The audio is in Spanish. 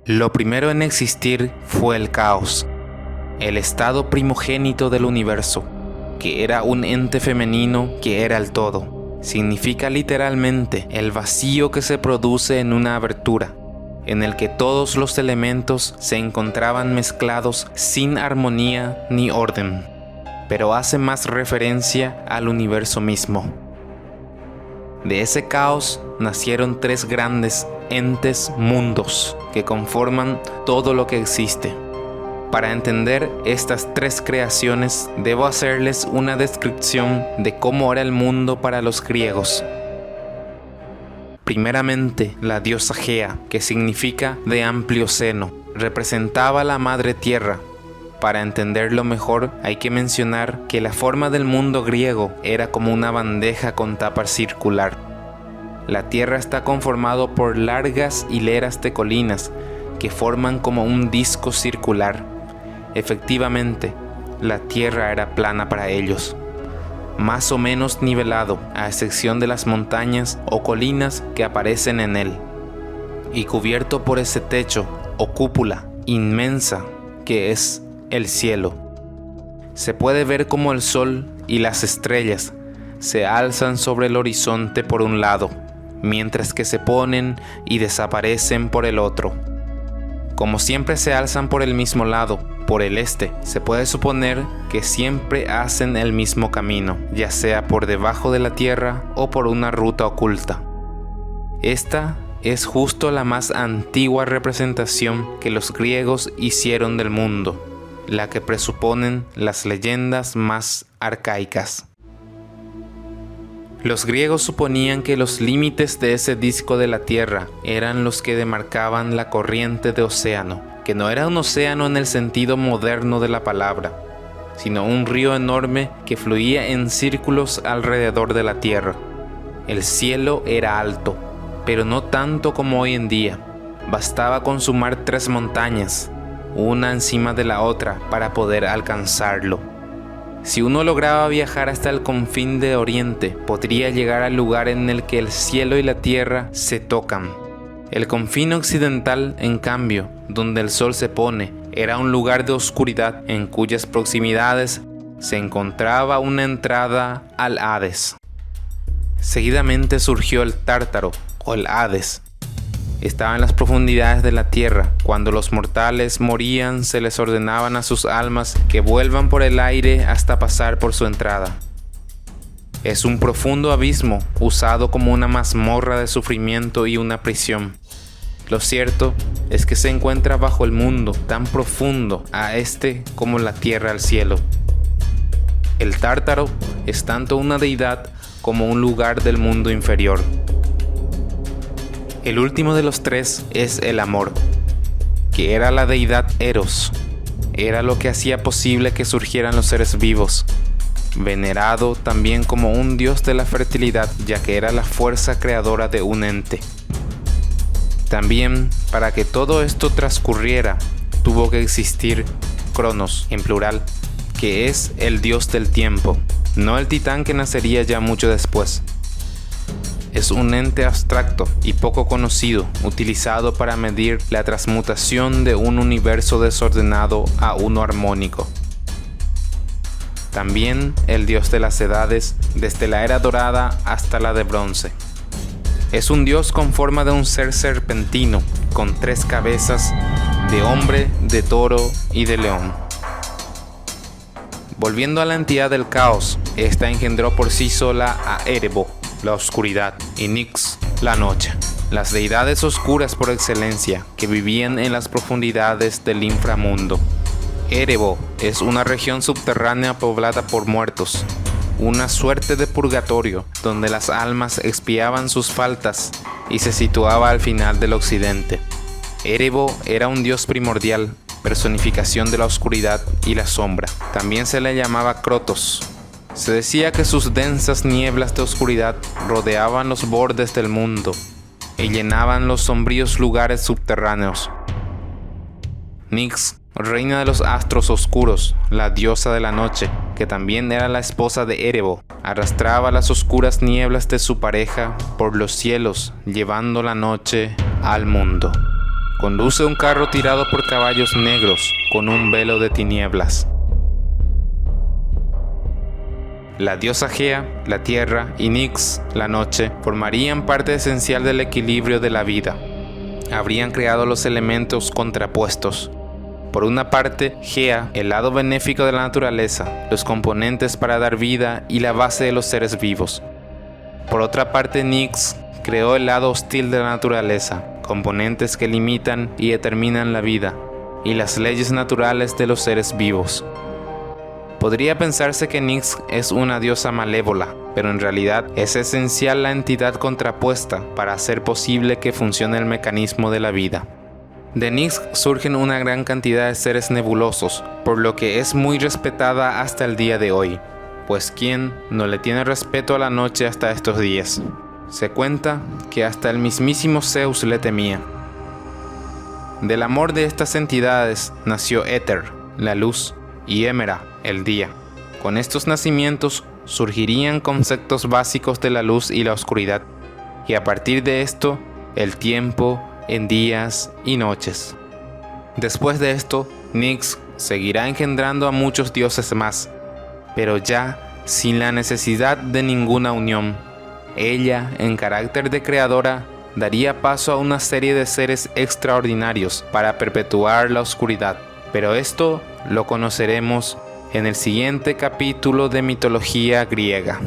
Lo primero en existir fue el caos, el estado primogénito del universo, que era un ente femenino que era el todo. Significa literalmente el vacío que se produce en una abertura, en el que todos los elementos se encontraban mezclados sin armonía ni orden, pero hace más referencia al universo mismo. De ese caos nacieron tres grandes entes mundos que conforman todo lo que existe. Para entender estas tres creaciones, debo hacerles una descripción de cómo era el mundo para los griegos. Primeramente, la diosa Gea, que significa de amplio seno, representaba la madre tierra. Para entenderlo mejor, hay que mencionar que la forma del mundo griego era como una bandeja con tapa circular. La tierra está conformado por largas hileras de colinas que forman como un disco circular. Efectivamente, la tierra era plana para ellos, más o menos nivelado, a excepción de las montañas o colinas que aparecen en él, y cubierto por ese techo o cúpula inmensa que es el cielo. Se puede ver como el sol y las estrellas se alzan sobre el horizonte por un lado, mientras que se ponen y desaparecen por el otro. Como siempre se alzan por el mismo lado, por el este, se puede suponer que siempre hacen el mismo camino, ya sea por debajo de la tierra o por una ruta oculta. Esta es justo la más antigua representación que los griegos hicieron del mundo, la que presuponen las leyendas más arcaicas. Los griegos suponían que los límites de ese disco de la tierra eran los que demarcaban la corriente de océano, que no era un océano en el sentido moderno de la palabra, sino un río enorme que fluía en círculos alrededor de la tierra. El cielo era alto, pero no tanto como hoy en día. Bastaba con sumar 3 montañas, una encima de la otra, para poder alcanzarlo. Si uno lograba viajar hasta el confín de Oriente, podría llegar al lugar en el que el cielo y la tierra se tocan. El confín occidental, en cambio, donde el sol se pone, era un lugar de oscuridad en cuyas proximidades se encontraba una entrada al Hades. Seguidamente surgió el Tártaro, o el Hades. Estaba en las profundidades de la tierra. Cuando los mortales morían, se les ordenaban a sus almas que vuelvan por el aire hasta pasar por su entrada. Es un profundo abismo, usado como una mazmorra de sufrimiento y una prisión. Lo cierto es que se encuentra bajo el mundo, tan profundo a este como la tierra al cielo. El Tártaro es tanto una deidad como un lugar del mundo inferior. El último de los 3 es el amor, que era la deidad Eros. Era lo que hacía posible que surgieran los seres vivos, venerado también como un dios de la fertilidad, ya que era la fuerza creadora de un ente. También, para que todo esto transcurriera, tuvo que existir Cronos, en plural, que es el dios del tiempo, no el titán que nacería ya mucho después. Es un ente abstracto y poco conocido, utilizado para medir la transmutación de un universo desordenado a uno armónico. También el dios de las edades, desde la era dorada hasta la de bronce. Es un dios con forma de un ser serpentino, con 3 cabezas, de hombre, de toro y de león. Volviendo a la entidad del caos, esta engendró por sí sola a Erebo, la oscuridad, y Nyx, la noche, las deidades oscuras por excelencia que vivían en las profundidades del inframundo. Erebo es una región subterránea poblada por muertos, una suerte de purgatorio donde las almas expiaban sus faltas y se situaba al final del occidente. Erebo era un dios primordial, personificación de la oscuridad y la sombra. También se le llamaba Crotos. Se decía que sus densas nieblas de oscuridad rodeaban los bordes del mundo y llenaban los sombríos lugares subterráneos. Nyx, reina de los astros oscuros, la diosa de la noche, que también era la esposa de Erebo, arrastraba las oscuras nieblas de su pareja por los cielos, llevando la noche al mundo. conduce un carro tirado por caballos negros con un velo de tinieblas. La diosa Gea, la tierra, y Nyx, la noche, formarían parte esencial del equilibrio de la vida. Habrían creado los elementos contrapuestos. Por una parte, Gea, el lado benéfico de la naturaleza, los componentes para dar vida y la base de los seres vivos. Por otra parte, Nyx creó el lado hostil de la naturaleza, componentes que limitan y determinan la vida y las leyes naturales de los seres vivos. Podría pensarse que Nyx es una diosa malévola, pero en realidad es esencial la entidad contrapuesta para hacer posible que funcione el mecanismo de la vida. De Nyx surgen una gran cantidad de seres nebulosos, por lo que es muy respetada hasta el día de hoy, pues ¿quién no le tiene respeto a la noche hasta estos días? Se cuenta que hasta el mismísimo Zeus le temía. Del amor de estas entidades nació Éter, la luz, y Hémera, el día. Con estos nacimientos surgirían conceptos básicos de la luz y la oscuridad, y a partir de esto, el tiempo en días y noches. Después de esto, Nyx seguirá engendrando a muchos dioses más, pero ya sin la necesidad de ninguna unión. Ella, en carácter de creadora, daría paso a una serie de seres extraordinarios para perpetuar la oscuridad, pero esto lo conoceremos en el siguiente capítulo de mitología griega.